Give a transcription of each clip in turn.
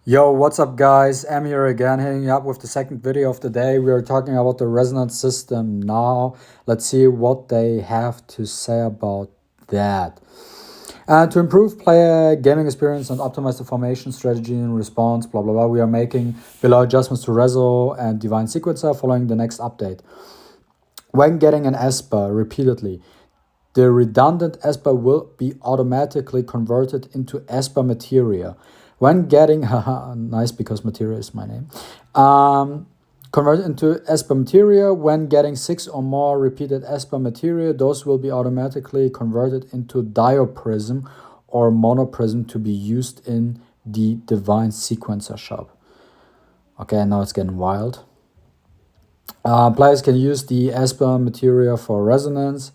Yo, what's up guys? I'm here again, hitting you up with the second video of the day. We are talking about the resonance system now. Let's see what they have to say about that. To improve player gaming experience and optimize the formation strategy and response, blah blah blah, we are making below adjustments to Reso and Divine Sequencer following the next update. When getting an ESPA repeatedly, the redundant ESPA will be automatically converted into ESPA MaTeIRiA. When getting, haha, nice because MaTeIRiA is my name, converted into ESPA MaTeIRiA. When getting 6 or more repeated ESPA MaTeIRiA, those will be automatically converted into dioprism or monoprism to be used in the Divine Sequencer shop. Okay, now it's getting wild. Players can use the ESPA MaTeIRiA for resonance.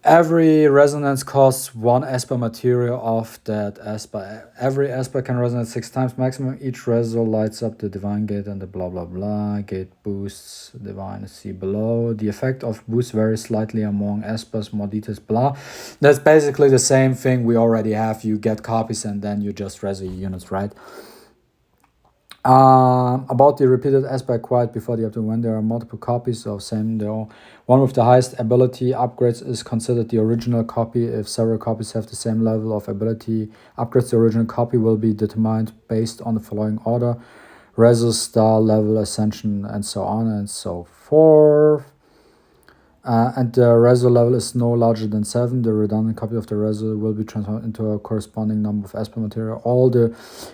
Every resonance costs 1 ESPA MaTeIRiA of that ESPA. Every ESPA can resonate 6 times maximum. Each reso lights up the divine gate and the blah blah blah. Gate boosts divine, see below. The effect of boost varies slightly among ESPAs, more details, blah. That's basically the same thing we already have. You get copies and then you just reso your units, right? About the repeated aspect quiet before the update, when there are multiple copies of same, one with the highest ability upgrades is considered the original copy. If several copies have the same level of ability upgrades, the original copy will be determined based on the following order: Reso, Star, Level, Ascension, and so on and so forth. And the Reso level is no larger than 7. The redundant copy of the Reso will be transformed into a corresponding number of ESPA material. All the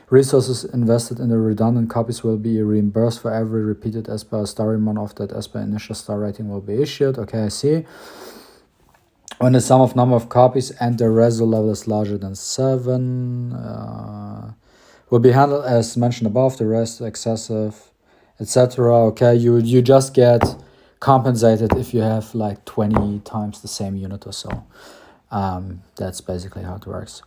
resources invested in the redundant copies will be reimbursed for every repeated ESPA. A star amount of that ESPA initial star rating will be issued. Okay, I see. When the sum of number of copies and the Reso level is larger than 7, will be handled as mentioned above. The rest excessive, etc. Okay, you just get compensated if you have like 20 times the same unit or so. That's basically how it works.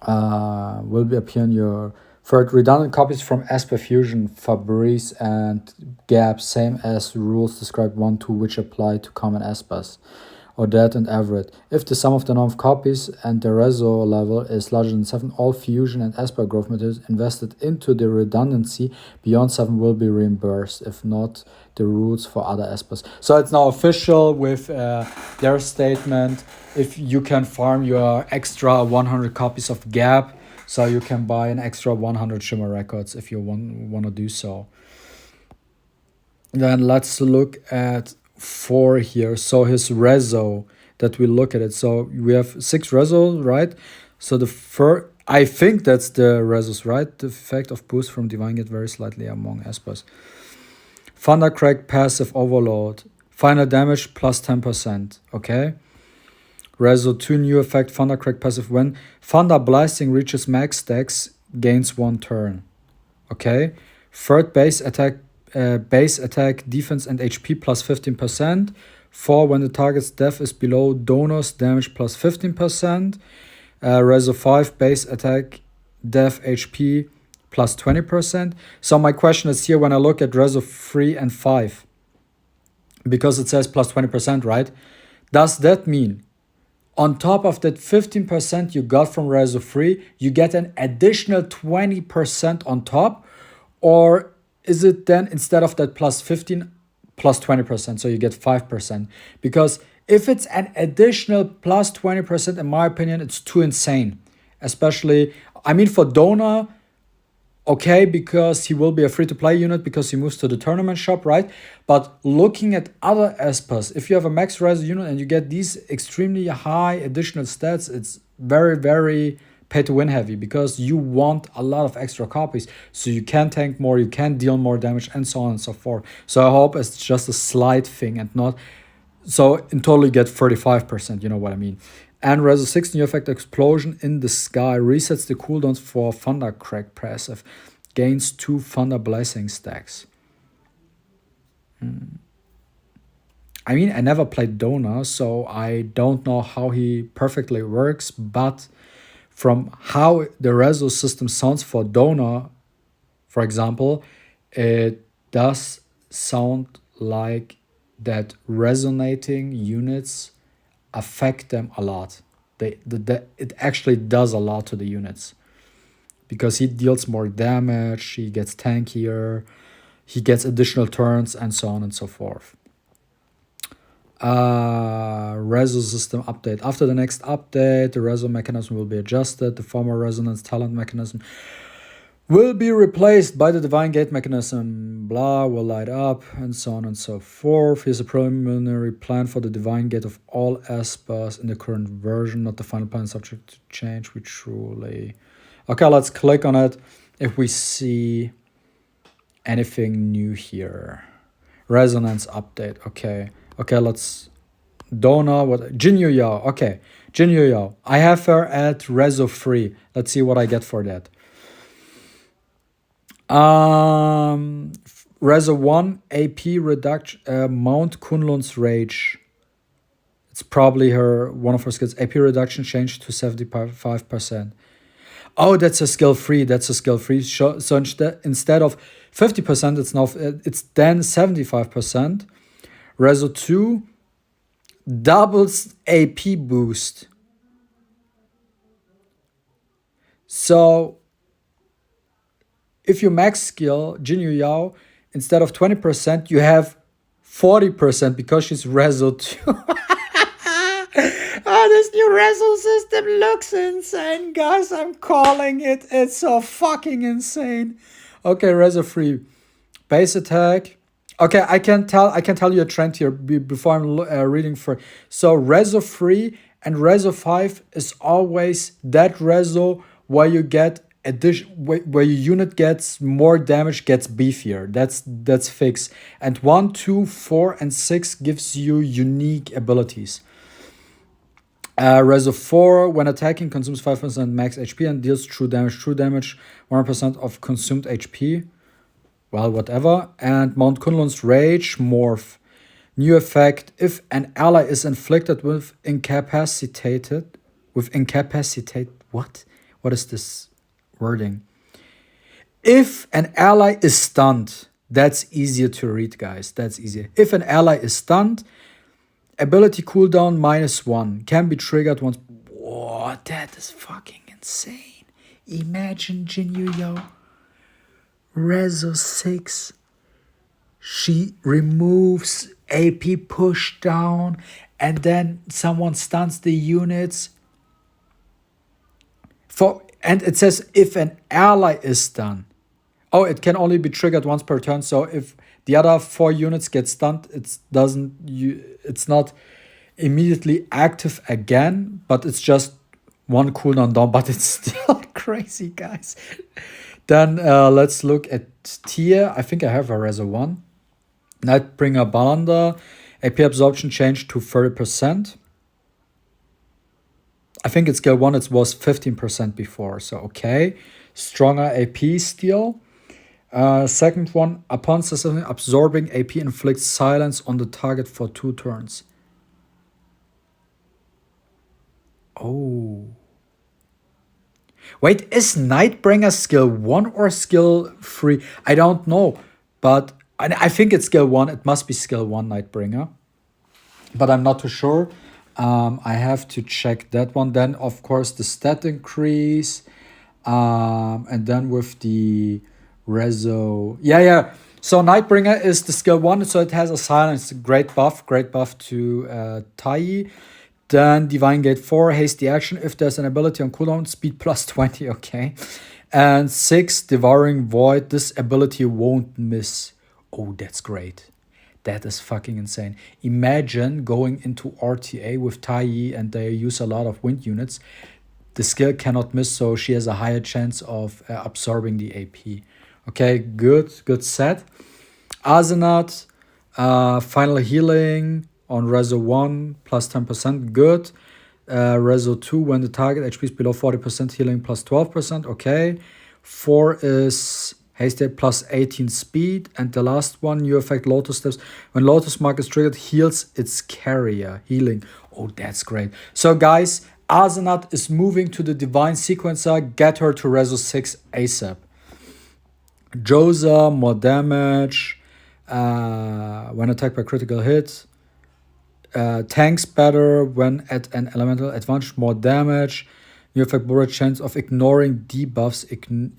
Will be appear in your third redundant copies from ESPA Fusion, Fabrice, and Gap, same as rules described 1-2, which apply to common ESPAs. Or that and Everett. If the sum of the number of copies and the Reso level is larger than 7, all Fusion and ESPA growth materials invested into the redundancy beyond 7 will be reimbursed, if not the rules for other ESPAs. So it's now official with their statement. If you can farm your extra 100 copies of Gap, so you can buy an extra 100 Shimmer records if you want to do so. Then let's look at 4 here. So his Reso that we look at it. So we have 6 Reso, right? So the first, I think that's the Resos, right? The effect of boost from Divine Gate varies slightly among ESPAs. Thundercrack passive overload. Final damage plus 10%. Okay. Reso 2 new effect Thundercrack passive. When Thunder Blasting reaches max stacks, gains 1 turn. Okay. Third base attack defense and HP plus 15%. 4 when the target's def is below donor's damage plus 15%. Reso 5 base attack def HP plus 20%. So my question is here when I look at Reso 3 and 5, because it says plus 20%, right? Does that mean on top of that 15% you got from Reso 3, you get an additional 20% on top? Or is it then instead of that plus 15, plus 20%, so you get 5%? Because if it's an additional plus 20%, in my opinion, it's too insane. Especially, I mean, for Donor, okay, because he will be a free-to-play unit because he moves to the tournament shop, right? But looking at other ESPAs, if you have a max Reso unit and you get these extremely high additional stats, it's very, very pay-to-win heavy because you want a lot of extra copies. So you can tank more, you can deal more damage, and so on and so forth. So I hope it's just a slight thing and not... So in total you get 35%, you know what I mean. And Reso 6 new effect Explosion in the Sky resets the cooldowns for Thundercrack passive. Gains 2 Thunder Blessing stacks. I mean, I never played Donor, so I don't know how he perfectly works, but from how the Reso system sounds for Donor, for example, it does sound like that resonating units affect them a lot. It actually does a lot to the units. because he deals more damage, he gets tankier, he gets additional turns, and so on and so forth. Reso system update. After the next update, the Reso mechanism will be adjusted. The former resonance talent mechanism will be replaced by the Divine Gate mechanism. Blah will light up, and so on and so forth. Here's a preliminary plan for the Divine Gate of all Espers in the current version, not the final plan subject to change. We truly... Okay, let's click on it if we see anything new here. Resonance update. Okay, let's... Dona, what? Jinyu Yao. Okay, Jinyu Yao. I have her at Reso 3. Let's see what I get for that. Reso 1, AP reduction, Mount Kunlun's Rage. It's probably one of her skills. AP reduction changed to 75%. Oh, that's a skill free. So instead of 50%, it's then 75%. Reso 2 doubles AP boost. So if you max skill Jinyu Yao, instead of 20%, you have 40% because she's Reso 2. Oh, this new Reso system looks insane, guys. I'm calling it. It's so fucking insane. Okay, Reso 3. Base attack. Okay, I can tell you a trend here before I'm reading for. So Reso 3 and Reso 5 is always that Reso where you get where your unit gets more damage, gets beefier. That's fixed. And 1, 2, 4, and 6 gives you unique abilities. Reso 4, when attacking, consumes 5% max HP and deals true damage, 100% of consumed HP. Well, whatever. And Mount Kunlun's Rage, Morph. New effect, if an ally is inflicted with what? What is this wording? If an ally is stunned, that's easier to read, guys. That's easier. If an ally is stunned, ability cooldown -1 can be triggered once. Whoa, that is fucking insane. Imagine Jinyu Yao. Reso 6. She removes AP push down and then someone stuns the units. And it says if an ally is stunned. Oh, it can only be triggered once per turn. So if the other 4 units get stunned, it's not immediately active again, but it's just one cooldown down, but it's still crazy, guys. Then let's look at tier. I think I have a Reso 1. Nightbringer Balanda. AP absorption changed to 30%. I think it's skill 1, it was 15% before, so okay. Stronger AP still. Second one, upon successfully absorbing AP inflicts silence on the target for 2 turns. Oh. Wait, is Nightbringer skill 1 or skill 3? I don't know, but I think it's skill 1. It must be skill 1 Nightbringer, but I'm not too sure. I have to check that one. Then, of course, the stat increase. And then with the Reso. Yeah. So Nightbringer is the skill 1, so it has a silence. Great buff to Tai. Then Divine Gate 4, hasty action. If there's an ability on cooldown, speed +20, okay. And 6, Devouring Void. This ability won't miss. Oh, that's great. That is fucking insane. Imagine going into RTA with Tai and they use a lot of wind units. The skill cannot miss, so she has a higher chance of absorbing the AP. Okay, good set. Azenat, final healing on Reso 1, +10%, good. Reso 2, when the target HP is below 40%, healing +12%, okay. 4 is haste +18 speed. And the last one, new effect, Lotus Steps. When Lotus Mark is triggered, heals its carrier, healing. Oh, that's great. So guys, Azenat is moving to the Divine Sequencer. Get her to Reso 6 ASAP. Joza, more damage. When attacked by critical hit. Tanks better when at an elemental advantage, more damage. New effect bullet chance of ignoring debuffs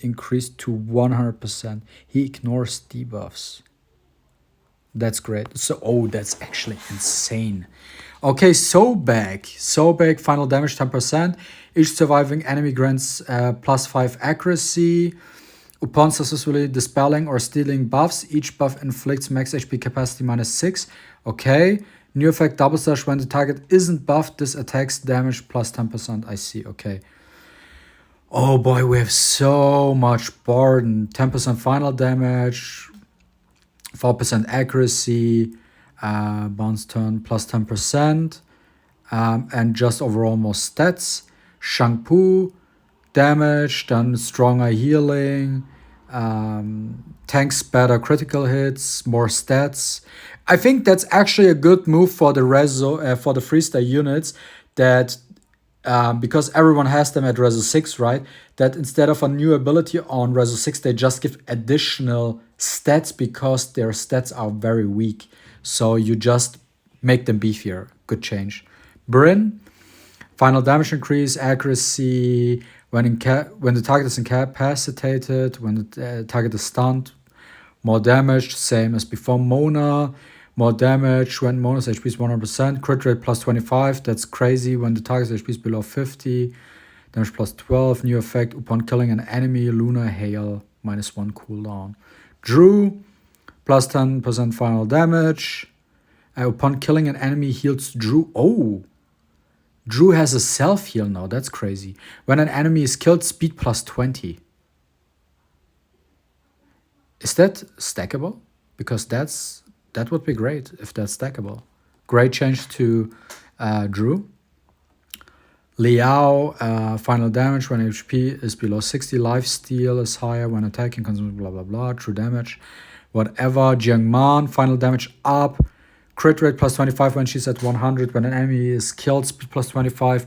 increased to 100%. He ignores debuffs. That's great. So, oh, that's actually insane. Okay, Sobek, final damage 10%. Each surviving enemy grants +5 accuracy. Upon successfully dispelling or stealing buffs, each buff inflicts max HP capacity -6. Okay. New effect double slash when the target isn't buffed, this attacks damage +10%. I see, okay. Oh boy, we have so much burden. 10% final damage, 4% accuracy, bounce turn +10%, and just overall more stats. Shampoo, damage, then stronger healing, tanks better critical hits, more stats. I think that's actually a good move for the for the 3-star units that because everyone has them at Reso 6, right? That instead of a new ability on Reso 6, they just give additional stats because their stats are very weak. So you just make them beefier. Good change. Bryn, final damage increase, accuracy, when the target is incapacitated, when the target is stunned, more damage, same as before. Mona, more damage when Mona's HP is 100%. Crit rate +25, that's crazy when the target's HP is below 50. Damage +12, new effect upon killing an enemy, Lunar Hail, -1 cooldown. Drew, +10% final damage. Upon killing an enemy, heals Drew. Oh! Drew has a self-heal now, that's crazy. When an enemy is killed, speed +20. Is that stackable? Because that would be great if that's stackable. Great change to Drew. Liao, final damage when HP is below 60. Lifesteal is higher when attacking, consuming blah blah blah. True damage, whatever. Jiangman, final damage up. Crit rate +25 when she's at 100. When an enemy is killed, speed +25.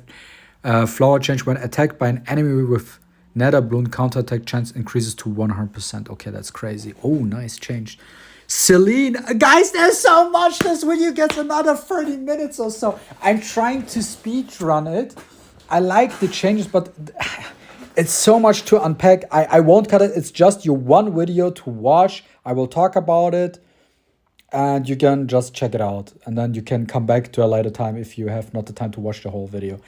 Flower change when attacked by an enemy with Nether Bloom, counterattack chance increases to 100%. Okay, that's crazy. Oh, nice change. Celine, guys, there's so much. This video gets another 30 minutes or so. I'm trying to speed run it. I like the changes, but it's so much to unpack. I won't cut it. It's just your one video to watch. I will talk about it. And you can just check it out. And then you can come back to a later time if you have not the time to watch the whole video.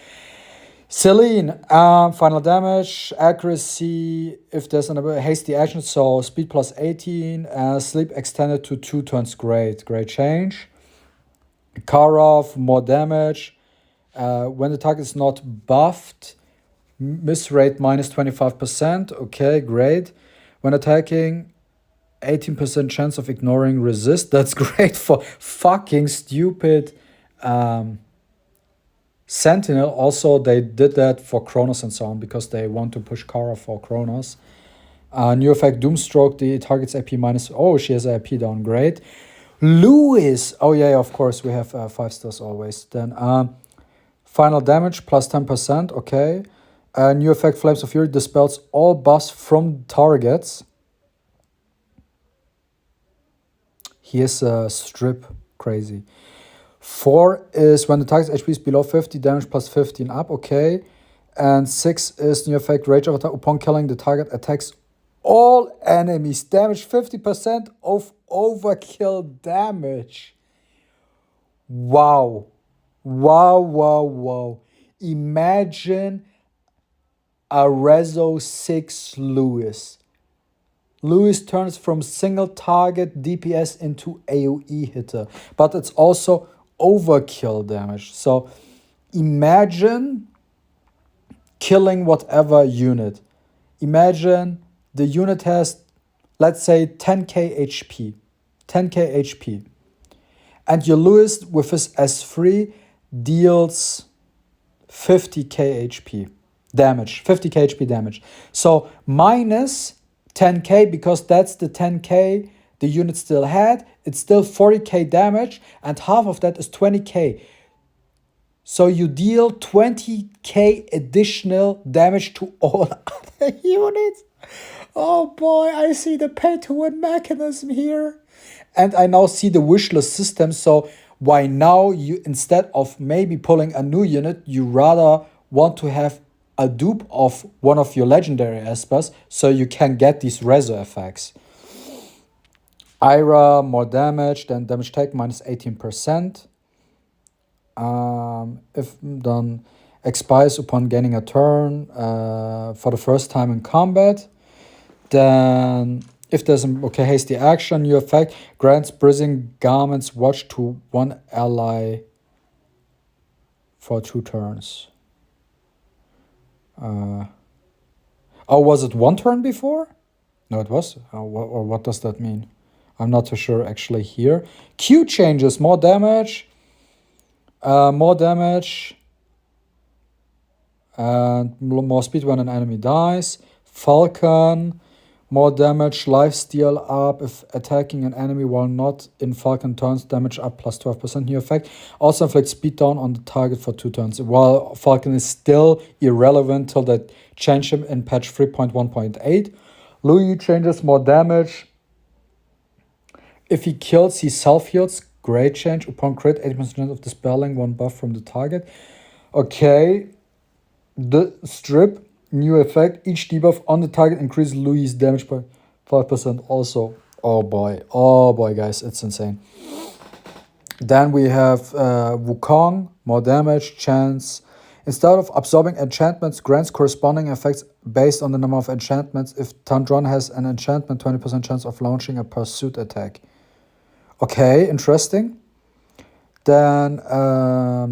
Celine, final damage, accuracy, if there's a hasty action, so speed +18, sleep extended to 2 turns, great change. Karov, more damage, when the target is not buffed, miss rate -25%, okay, great. When attacking, 18% chance of ignoring resist, that's great for fucking stupid Sentinel. Also, they did that for Kronos and so on because they want to push Kara for Kronos. New effect, Doomstroke, the target's AP minus... Oh, she has AP down, great. Lewis, oh yeah, of course, we have 5 stars always. Then final damage, +10%, okay. New effect, Flames of Fury, dispels all buffs from targets. Here's a strip, crazy. 4 is when the target's HP is below 50, damage +15 up, okay. And 6 is new effect, Rage of Attack. Upon killing the target, attacks all enemies. Damage 50% of overkill damage. Wow. Imagine a Reso 6 Lewis. Lewis turns from single target DPS into AoE hitter, but it's also overkill damage. So imagine killing whatever unit. Imagine the unit has, let's say, 10k HP. And your Lewis with his S3 deals 50k HP damage, 50k HP damage. So minus 10k, because that's the 10k the unit still had, it's still 40k damage, and half of that is 20k. So you deal 20k additional damage to all other units. Oh boy, I see the pay-to-win mechanism here. And I now see the wishlist system, so why now you, instead of maybe pulling a new unit, you rather want to have a dupe of one of your legendary Espers, so you can get these Rezo effects. Ira, more damage, then damage taken minus 18%. If done, expires upon gaining a turn for the first time in combat. Then, if there's an hasty action, new effect grants Brizzing Garment's Watch to one ally for 2 turns. Was it 1 turn before? No, it was. What does that mean? I'm not too sure actually here. Q changes, more damage. And more speed when an enemy dies. Falcon, more damage, lifesteal up if attacking an enemy while not in Falcon turns, damage up plus 12%, new effect. Also inflicts speed down on the target for 2 turns. While Falcon is still irrelevant till they change him in patch 3.1.8. Louis changes, more damage. If he kills, he self-heals. Great change. Upon crit, 80% of dispelling 1 buff from the target. Okay. The strip, new effect. Each debuff on the target increases Louis' damage by 5% also. Oh boy, guys, it's insane. Then we have Wukong, more damage, chance. Instead of absorbing enchantments, grants corresponding effects based on the number of enchantments. If Tandron has an enchantment, 20% chance of launching a pursuit attack. Okay, interesting. Then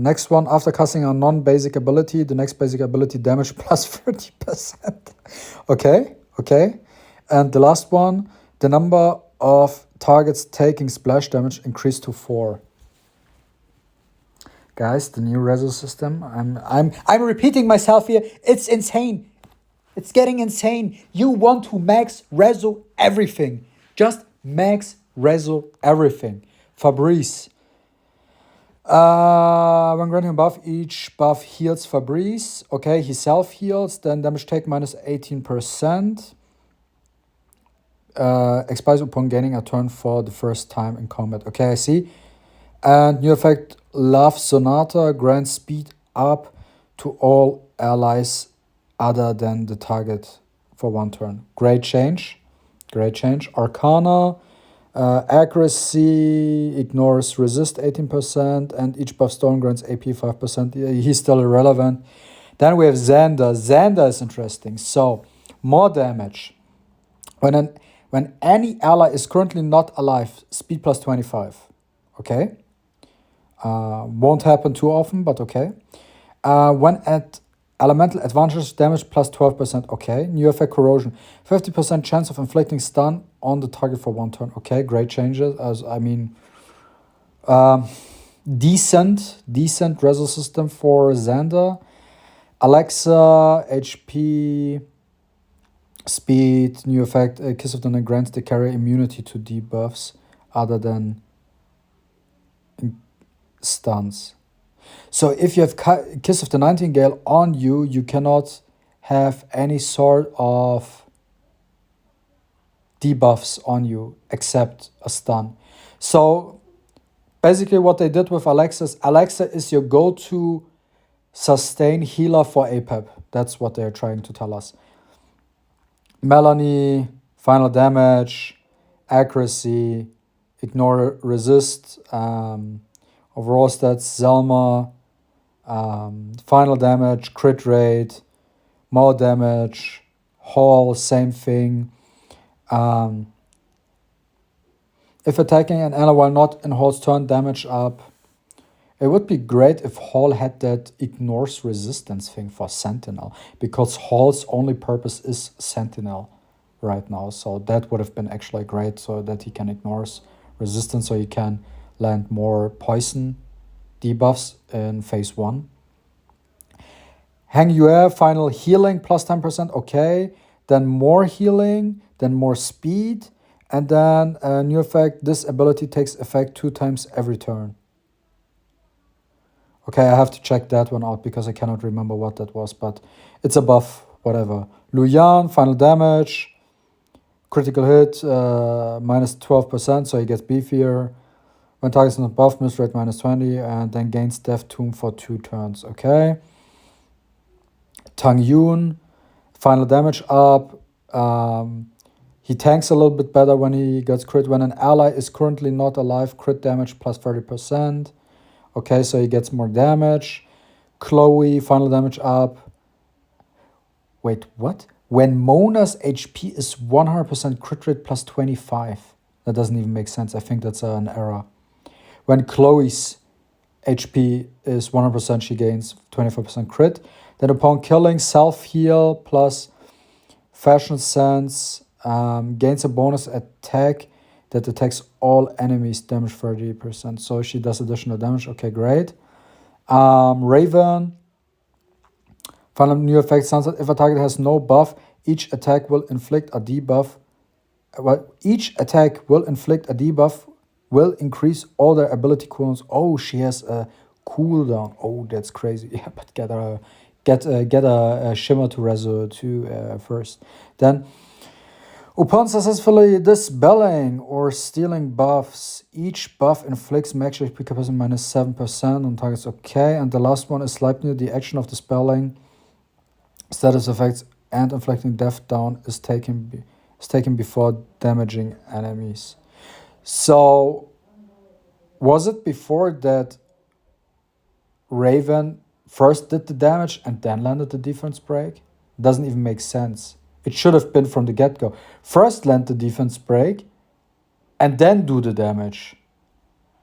next one, after casting a non-basic ability, the next basic ability damage plus 30%. Okay. And the last one, the number of targets taking splash damage increased to 4. Guys, the new Rezo system. I'm repeating myself here. It's insane. It's getting insane. You want to max Rezo everything. Just max Rezo everything. Fabrice. When granting buff, each buff heals Fabrice. Okay, he self-heals. Then damage take minus 18%. Expires upon gaining a turn for the first time in combat. Okay, I see. And new effect, Love Sonata, grants speed up to all allies other than the target for 1 turn. Great change. Arcana. Accuracy ignores resist 18%, and each buff stone grants AP 5%. He's still irrelevant. Then we have Xander. Xander is interesting. So, more damage. When any ally is currently not alive, speed plus 25. Okay? Won't happen too often, but okay. When at elemental advantage, damage plus 12%. Okay. New effect, Corrosion. 50% chance of inflicting stun on the target for 1 turn. Okay, great changes. Decent Rezo system for Xander. Alexa, HP, speed, new effect, Kiss of the Night grants the carrier immunity to debuffs other than stuns. So if you have Kiss of the Nightingale on you, you cannot have any sort of debuffs on you except a stun. So basically what they did with Alexa is your go-to sustain healer for APEP. That's what they're trying to tell us. Melanie, final damage, accuracy, ignore resist, overall stats, Zelma, final damage, crit rate, more damage, Hall, same thing. If attacking an ally while not in Hall's turn, damage up. It would be great if Hall had that ignores resistance thing for Sentinel, because Hall's only purpose is Sentinel right now. So that would have been actually great, so that he can ignore resistance, so he can land more poison debuffs in phase 1. Hang Yue, final healing plus 10%, okay. Then more healing, then more speed, and then a new effect, this ability takes effect 2 times every turn. Okay, I have to check that one out because I cannot remember what that was, but it's a buff, whatever. Luyan, final damage, critical hit, minus 12%, so he gets beefier. When targets not buff, miss rate minus 20, and then gains Death Tomb for 2 turns, okay. Tang Yun, final damage up. He tanks a little bit better when he gets crit. When an ally is currently not alive, crit damage plus 30%. Okay, so he gets more damage. Chloe, final damage up. Wait, what? When Mona's HP is 100% crit rate plus 25. That doesn't even make sense. I think that's an error. When Chloe's HP is 100%, she gains 25% crit. Then upon killing, self-heal plus fashion sense gains a bonus attack that attacks all enemies, damage 30%. So she does additional damage. Okay, great. Raven, final new effect, sunset. If a target has no buff, each attack will inflict a debuff. Well, each attack will inflict a debuff, will increase all their ability cooldowns. Oh, she has a cooldown. Oh, that's crazy. Yeah, but get a Shimmer to Rezo 2 first. Then, upon successfully dispelling or stealing buffs, each buff inflicts max HP capacity minus 7% on targets. Okay, and the last one is Sleipnir. The action of dispelling status effects and inflicting death down is taken before damaging enemies. So, was it before that Raven first did the damage and then landed the defense break? Doesn't even make sense. It should have been from the get-go. First land the defense break and then do the damage.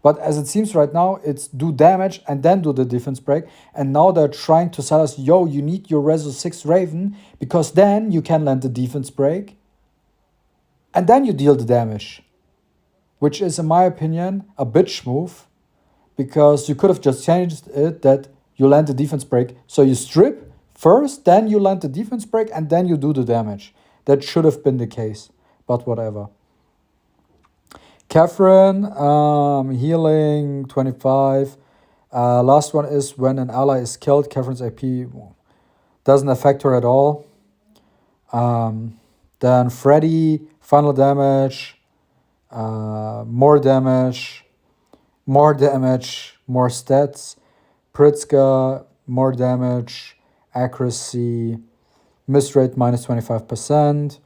But as it seems right now, it's do damage and then do the defense break. And now they're trying to sell us, yo, you need your Rezo 6 Raven because then you can land the defense break and then you deal the damage. Which is, in my opinion, a bitch move because you could have just changed it that you land the defense break. So you strip first, then you land the defense break, and then you do the damage. That should have been the case, but whatever. Catherine, healing 25. Last one is when an ally is killed, Catherine's AP doesn't affect her at all. Then Freddy, final damage, more damage, more stats. Pritzker, more damage, accuracy, miss rate minus 25%,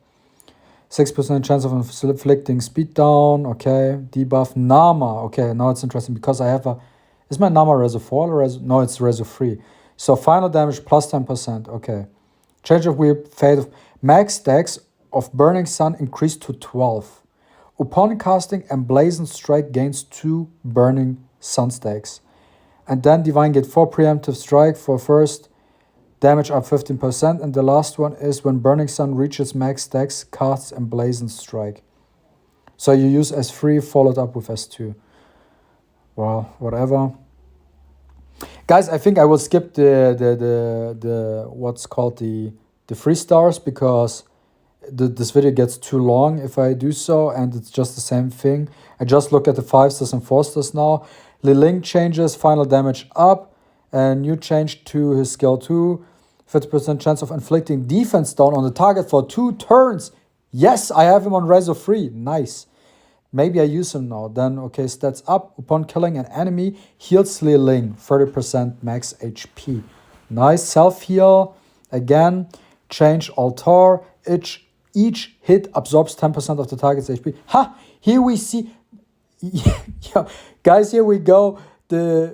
6% chance of inflicting speed down, okay, debuff, Nama, okay, now it's interesting because I have is my Nama Rezo 4 or no, it's Rezo 3, so final damage plus 10%, okay, change of weird fate of max stacks of Burning Sun increased to 12, upon casting Emblazoned Strike gains 2 Burning Sun stacks. And then Divine Gate 4 Preemptive Strike for first, damage up 15%. And the last one is when Burning Sun reaches max stacks, casts Emblazoned Strike. So you use S3 followed up with S2. Well, whatever. Guys, I think I will skip the what's called the 3 stars because this video gets too long if I do so, and it's just the same thing. I just look at the 5 stars and 4 stars now. Li Ling changes, final damage up, and new change to his skill 2, 50% chance of inflicting defense down on the target for 2 turns. Yes, I have him on Rezo 3, nice. Maybe I use him now. Then, okay, stats up, upon killing an enemy, heals Li Ling, 30% max HP. Nice, self-heal, again, change altar, each hit absorbs 10% of the target's HP. Ha, here we see... Yeah, guys, here we go. The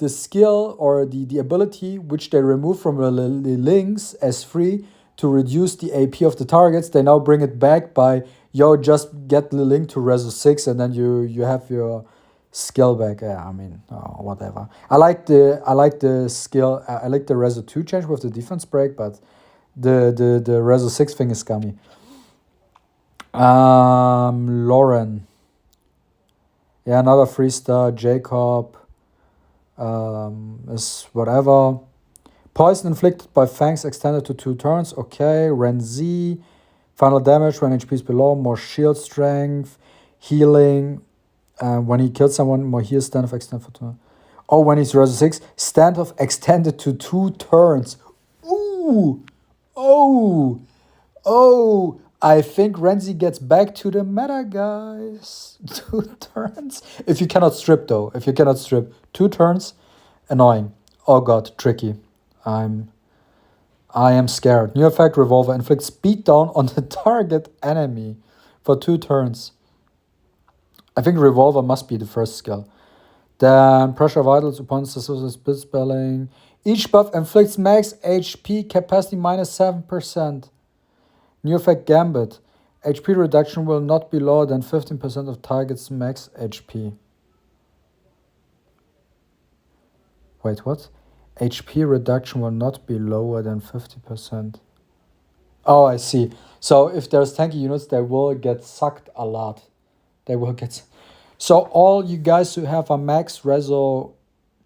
skill or the ability which they remove from the links as free to reduce the AP of the targets, they now bring it back by just get the link to Rezo 6 and then you have your skill back. Yeah, I mean, whatever. I like the skill. I like the Rezo 2 change with the defense break, but the Rezo 6 thing is scummy. Lauren. Yeah, another 3-star. Jacob is whatever. Poison inflicted by fangs extended to 2 turns. Okay. Renzi. Final damage when HP is below. More shield strength. Healing. When he kills someone, more heal standoff extended for 2 turns. Oh, when he's Rezo 6, standoff extended to 2 turns. Ooh. Oh. I think Renzi gets back to the meta, guys. 2 turns. If you cannot strip, though. 2 turns, annoying. Oh god, tricky. I'm I am scared. New effect, Revolver. Inflicts speed down on the target enemy for 2 turns. I think Revolver must be the first skill. Then Pressure Vitals upon successful split spelling. Each buff inflicts max HP capacity minus 7%. New effect, Gambit. HP reduction will not be lower than 15% of target's max HP. Wait, what? HP reduction will not be lower than 50%. Oh, I see. So if there's tanky units, they will get sucked a lot. They will get... So all you guys who have a max reso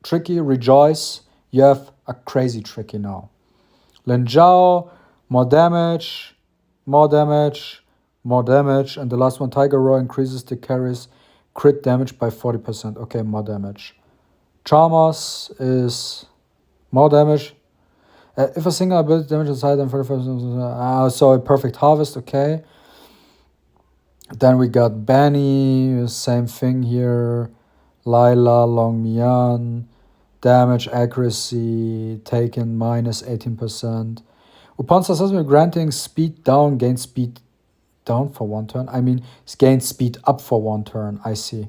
tricky, rejoice. You have a crazy tricky now. Lin Zhao, more damage, more damage, more damage. And the last one, Tiger Roar, increases the carry's crit damage by 40%. Okay, more damage. Chalmers is more damage. If a single ability damage is higher than 45%, so a perfect harvest, okay. Then we got Benny, same thing here. Lila, Long Mian, damage accuracy taken minus 18%. Upon successfully granting speed down, gain speed down for 1 turn. I mean, gain speed up for 1 turn. I see.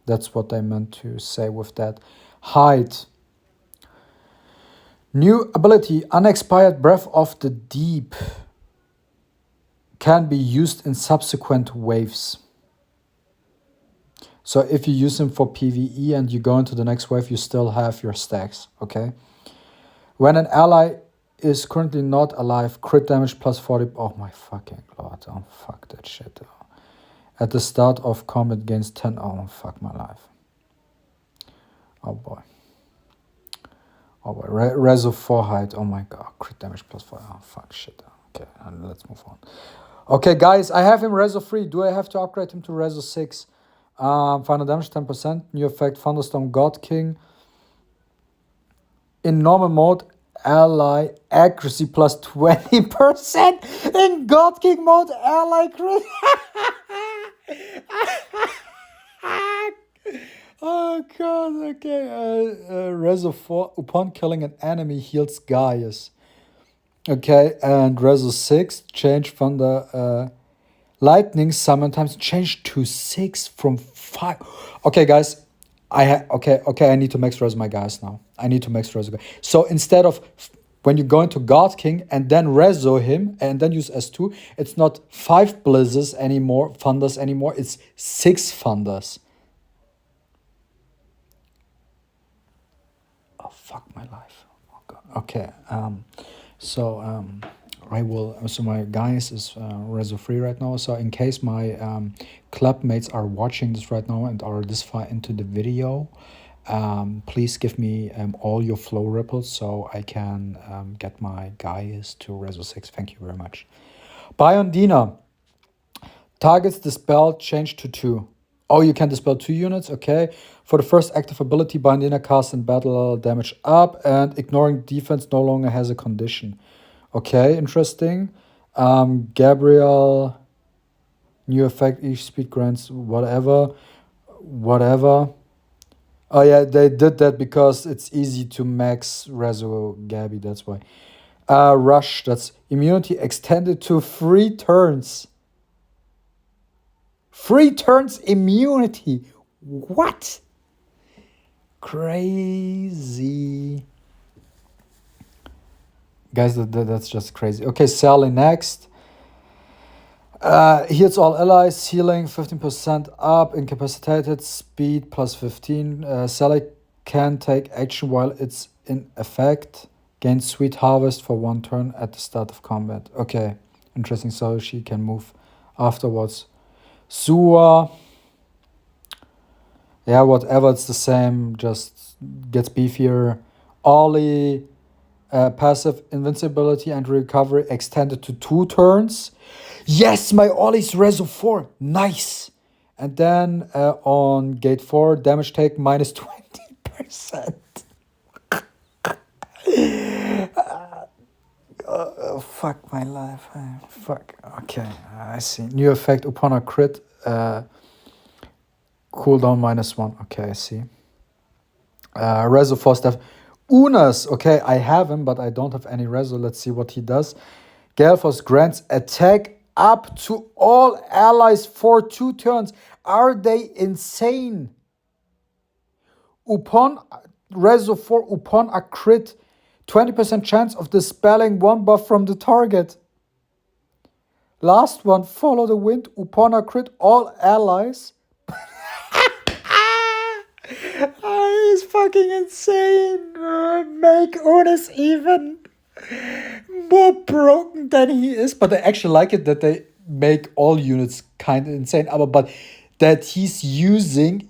That's what I meant to say with that. Height. New ability, Unexpired Breath of the Deep, can be used in subsequent waves. So if you use them for PvE and you go into the next wave, you still have your stacks, okay? When an ally is currently not alive, crit damage plus 40... Oh my fucking lord, oh fuck that shit. At the start of combat gains 10... Oh fuck my life. Oh boy. Oh boy, Reso 4 height, oh my god, crit damage plus 4, oh fuck shit. Okay, and let's move on. Okay guys, I have him Reso 3, do I have to upgrade him to Reso 6? Final damage 10%, new effect, Thunderstorm God King. In normal mode, ally accuracy plus 20%. In God King mode, ally crit. Oh god, okay. Reso 4, upon killing an enemy, heals Gaius. Okay, and Reso 6, change from the lightning summon times, change to 6 from 5. Okay, guys, I need to max res my guys now. I need to max res. So instead of when you go into God King and then reso him and then use S2, it's not 5 blizzes anymore, thunders anymore, it's 6 thunders. Oh fuck my life. Oh god. Okay. I will. So my guys is Reso 3 right now. So in case my club mates are watching this right now and are this far into the video, please give me all your flow ripples so I can get my guys to Reso 6. Thank you very much. Biondina. Targets dispelled change to 2. Oh, you can dispel 2 units, okay. For the first active ability, Biondina casts in battle damage up, and ignoring defense no longer has a condition. Okay, interesting. Gabriel, new effect, each speed grants whatever. Oh yeah, they did that because it's easy to max Reso Gabby, that's why. Rush, that's immunity extended to 3 turns. 3 turns immunity. What? Crazy. Guys, that's just crazy. Okay, Sally next. Heals all allies, healing 15% up, incapacitated, speed plus 15. Sally can take action while it's in effect. Gains Sweet Harvest for 1 turn at the start of combat. Okay, interesting. So she can move afterwards. Sua. Yeah, whatever, it's the same, just gets beefier. Ollie, passive invincibility and recovery extended to 2 turns. Yes, my Ollie's Reso 4, nice. And then on gate 4, damage take minus 20%. Fuck my life. Fuck. Okay, I see. New effect upon a crit. Cooldown -1. Okay, I see. Reso 4 staff. Unas, okay, I have him, but I don't have any reso. Let's see what he does. Gelfos grants attack up to all allies for 2 turns. Are they insane? Upon reso 4, upon a crit, 20% chance of dispelling 1 buff from the target. Last one, follow the wind. Upon a crit, all allies. He's fucking insane. Make Unas even more broken than he is. But I actually like it that they make all units kind of insane. But that he's using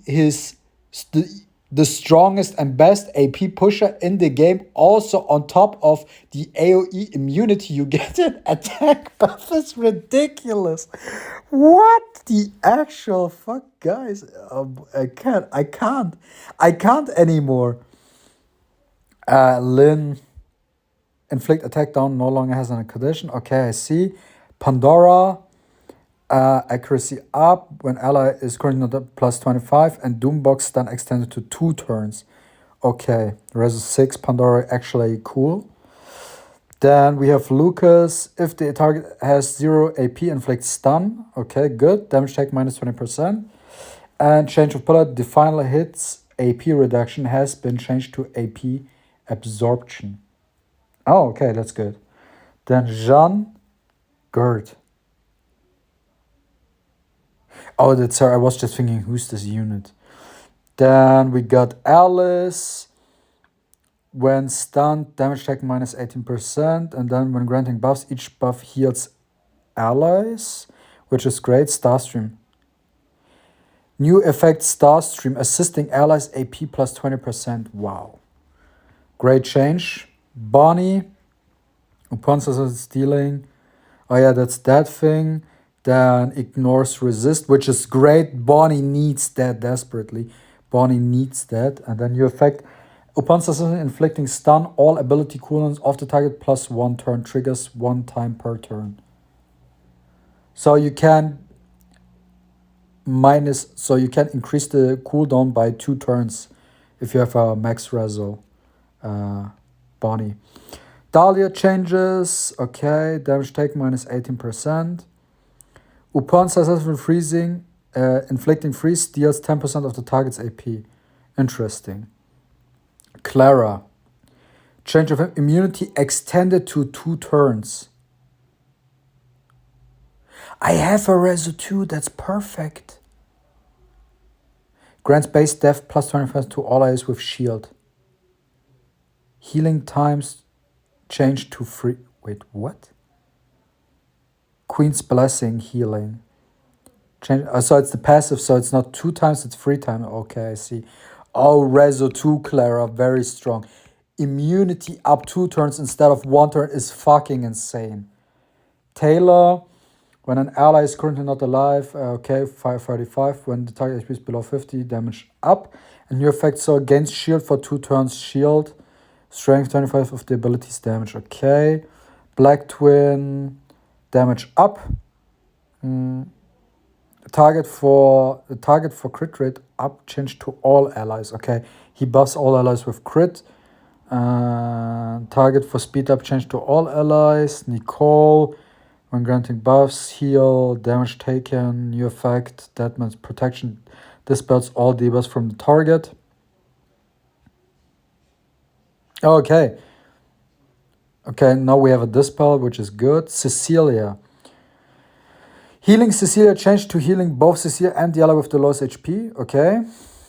the strongest and best AP pusher in the game, also on top of the AoE immunity you get in attack buff, is ridiculous. What the actual fuck, guys? I can't anymore. Lin, inflict attack down, no longer has an condition. Okay, I see. Pandora, accuracy up when ally is currently not at plus 25, and Doombox stun extended to 2 turns. Okay, Reso 6, Pandora actually cool. Then we have Lucas. If the target has 0 AP, inflict stun. Okay, good. Damage take minus 20%. And change of bullet, the final hits AP reduction has been changed to AP absorption. Oh, okay, that's good. Then Jean Gerd. Oh, that's her. I was just thinking, who's this unit? Then we got Alice. When stunned, damage take minus 18%. And then when granting buffs, each buff heals allies, which is great. Starstream. New effect Starstream, assisting allies AP plus 20%. Wow. Great change. Bonnie. Upon stealing. Oh yeah, that's that thing. Then ignores resist, which is great. Bonnie needs that desperately. Bonnie needs that. And then new effect. Upon successfully inflicting stun, all ability cooldowns of the target plus 1 turn triggers 1 time per turn. So you can increase the cooldown by 2 turns if you have a max reso Bonnie. Dahlia changes. Okay, damage take minus 18%. Upon successful freezing, inflicting freeze deals 10% of the target's AP. Interesting. Clara. Change of immunity extended to 2 turns. I have a reso 2, that's perfect. Grants base def plus 25 to all allies with shield. Healing times changed to free. Wait, what? Queen's Blessing healing. Change. So it's the passive, so it's not 2 times, it's 3 times. Okay, I see. Oh, Reso 2, Clara, very strong. Immunity up 2 turns instead of 1 turn is fucking insane. Taylor, when an ally is currently not alive, okay, 535. When the target HP is below 50, damage up. And new effect, so against shield for 2 turns, shield. Strength 25 of the abilities damage, okay. Black Twin, damage up. Target for crit rate up, changed to all allies. Okay, he buffs all allies with crit. Target for speed up, changed to all allies. Nicole, when granting buffs, heal, damage taken, new effect, that means protection, dispels all debuffs from the target. Okay. Okay, now we have a dispel, which is good. Cecilia. Healing Cecilia changed to healing both Cecilia and the ally with the lowest HP. Okay.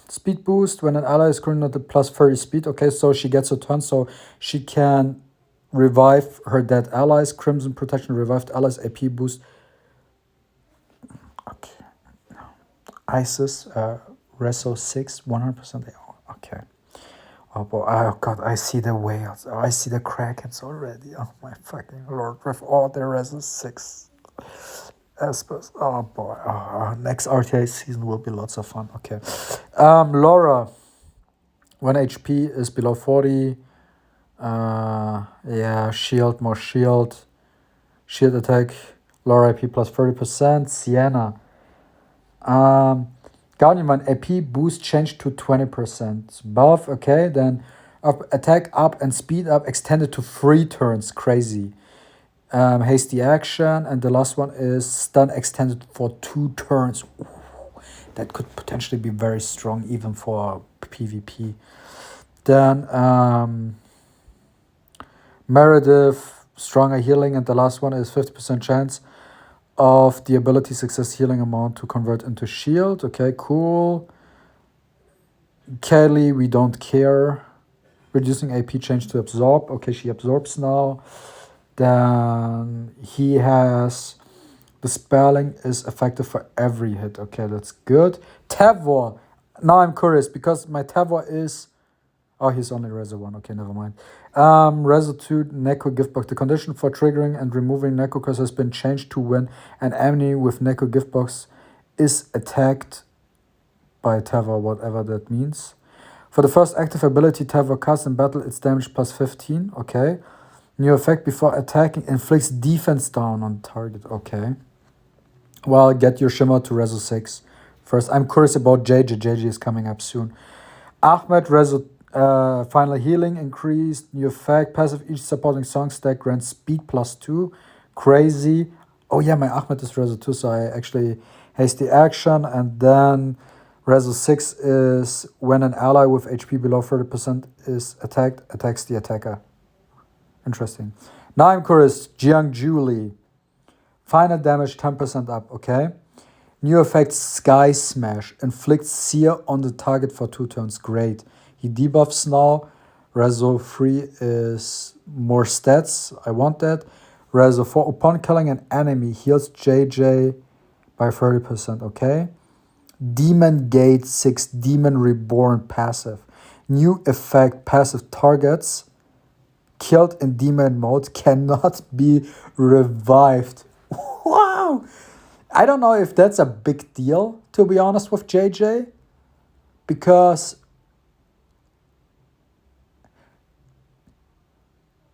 Speed boost when an ally is currently at the plus 30 speed. Okay, so she gets a turn, so she can revive her dead allies. Crimson protection, revived allies, AP boost. Okay. Isis, Reso 6, 100%. Okay. Oh boy, oh god, I see the whales. Oh, I see the krakens already. Oh my fucking lord, with all the Reso 6. Espers. Oh boy, next RTA season will be lots of fun. Okay. Laura, when HP is below 40. Yeah, shield, more shield. Shield attack, Laura AP plus 30%. Sienna. Guardian, when AP boost changed to 20%. Buff, okay, then Attack up and speed up extended to 3 turns. Crazy. Hasty action. And the last one is stun extended for 2 turns. Ooh, that could potentially be very strong even for PvP. Then Meredith, stronger healing. And the last one is 50% chance of the ability success healing amount to convert into shield. Okay, cool. Kelly, we don't care. Reducing AP change to absorb. Okay, she absorbs now. Then he has the spelling is effective for every hit. Okay, that's good. Tavor. Now I'm curious because my Tavor is. Oh, he's only Rezo 1. Okay, never mind. Rezo 2, Neko Gift Box. The condition for triggering and removing Neko Curse has been changed to when an enemy with Neko Gift Box is attacked by Tavor, whatever that means. For the first active ability Tavor casts in battle, its damage plus 15. Okay. New effect before attacking inflicts defense down on target. Okay. Well, get your Shimmer to Rezo 6 first. I'm curious about JJ. JJ is coming up soon. Ahmed, Rezo final healing increased. New effect. Passive, each supporting song stack grants speed plus 2. Crazy. Oh yeah, my Ahmed is Rezo 2, so I actually hasty action. And then Rezo 6 is when an ally with HP below 30% is attacked, attacks the attacker. Interesting. Now I'm curious. Jiang Julie. Final damage 10% up, okay? New effect Sky Smash. Inflicts sear on the target for 2 turns. Great. He debuffs now. Rezo 3 is more stats. I want that. Rezo 4, upon killing an enemy, heals JJ by 30%, okay? Demon Gate 6, Demon Reborn passive. New effect, passive targets killed in demon mode cannot be revived. Wow! I don't know if that's a big deal, to be honest, with JJ. Because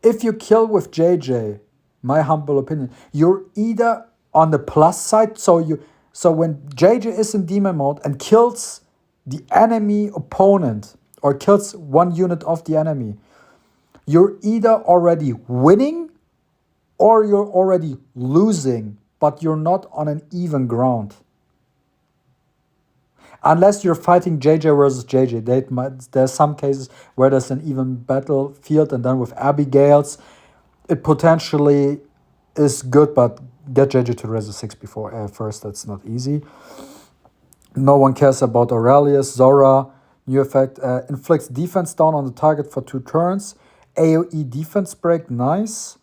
if you kill with JJ, my humble opinion, you're either on the plus side, so when JJ is in demon mode and kills the enemy opponent or kills one unit of the enemy, you're either already winning or you're already losing, but you're not on an even ground. Unless you're fighting JJ versus JJ. There's some cases where there's an even battlefield, and then with Abigail's, it potentially is good, but get JJ to Rezo 6 before first. That's not easy. No one cares about Aurelius. Zora, new effect, inflicts defense down on the target for 2 turns. AoE defense break, nice.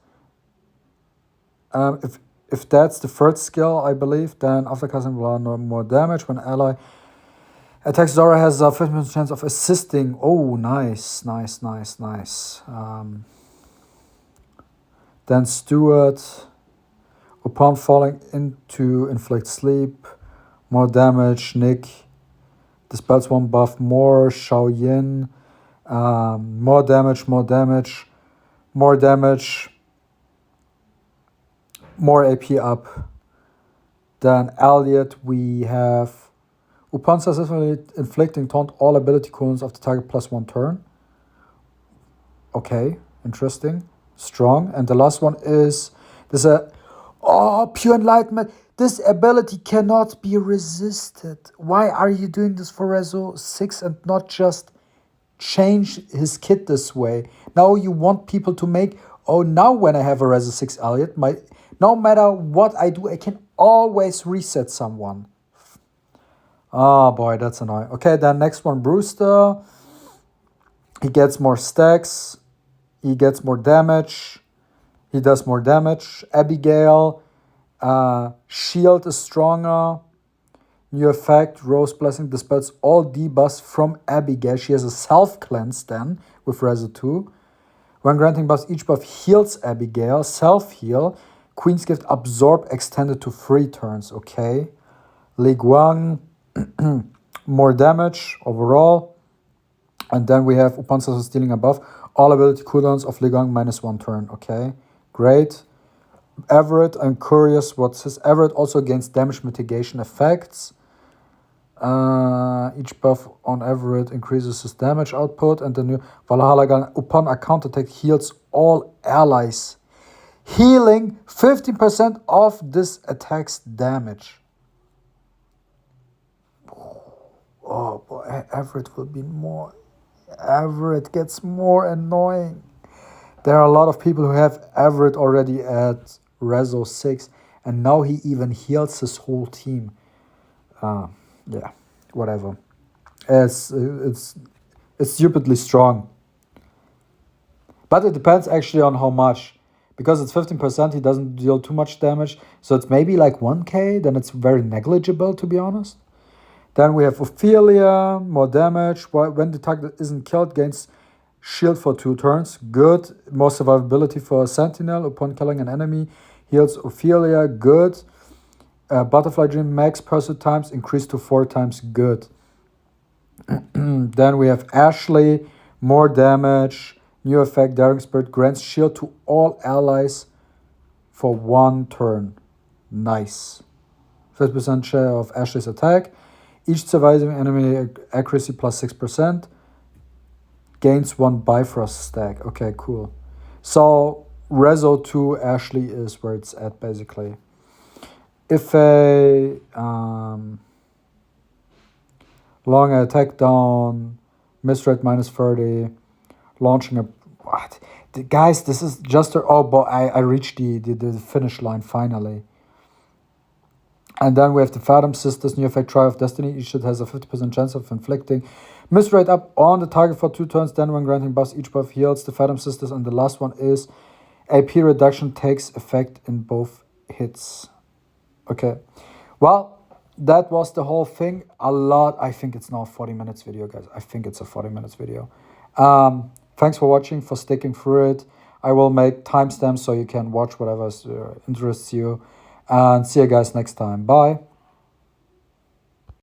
If that's the third skill, I believe, then after casting will no more damage. When ally attacks, Zora has a 50% chance of assisting. Oh, nice. Then Stuart, upon falling into inflict sleep, more damage. Nick dispels 1 buff more. Xiao Yin, more damage, more AP up. Then Elliot, we have upon successfully inflicting taunt all ability cooldowns of the target plus 1 turn. Okay, interesting, strong. And the last one is pure enlightenment. This ability cannot be resisted. Why are you doing this for Rezo 6 and not just change his kit this way? Now you want people to make, now when I have a Rezo 6 Elliot, no matter what I do, I can always reset someone. Oh boy, that's annoying. Okay, then next one, Brewster. He gets more stacks. He gets more damage. He does more damage. Abigail, shield is stronger. New effect, Rose Blessing dispels all debuffs from Abigail. She has a self-cleanse then with Rezo 2. When granting buffs, each buff heals Abigail. Self-heal. Queen's Gift absorb extended to 3 turns. Okay. Li Guang, more damage overall. And then we have upon successful stealing a buff, all ability cooldowns of Li Guang minus 1 turn. Okay. Great. Everett, I'm curious what says. Everett also gains damage mitigation effects. Each buff on average increases his damage output, and the new Valhalla gun upon a counterattack heals all allies, healing 15% of this attack's damage. Oh boy, Everett will be more. Everett gets more annoying. There are a lot of people who have Everett already at Rezo 6, and now he even heals his whole team. Yeah, whatever. It's stupidly strong. But it depends actually on how much. Because it's 15%, he doesn't deal too much damage. So it's maybe like 1k, then it's very negligible, to be honest. Then we have Ophelia, more damage. When the target isn't killed, gains shield for 2 turns. Good. More survivability for a sentinel upon killing an enemy. Heals Ophelia. Good. Butterfly Dream max pursuit times increased to 4 times. Good. Then we have Ashley, more damage. New effect, Daring Spirit grants shield to all allies for 1 turn. Nice. 50% share of Ashley's attack. Each surviving enemy accuracy plus 6%. Gains 1 Bifrost stack. Okay, cool. So Rezo 2 Ashley is where it's at basically. If a long attack down, miss rate minus 30, launching a what? Guys, this is just a, oh boy, I reached the finish line finally. And then we have the Fathom Sisters, new effect, Trial of Destiny. Each shit has a 50% chance of inflicting miss rate up on the target for 2 turns. Then when granting buffs, each buff heals the Fathom Sisters. And the last one is AP reduction takes effect in both hits. Okay. Well, that was the whole thing. I think it's now a 40 minutes video, guys. I think it's a 40 minutes video. Thanks for watching, for sticking through it. I will make timestamps so you can watch whatever interests you. And see you guys next time. Bye.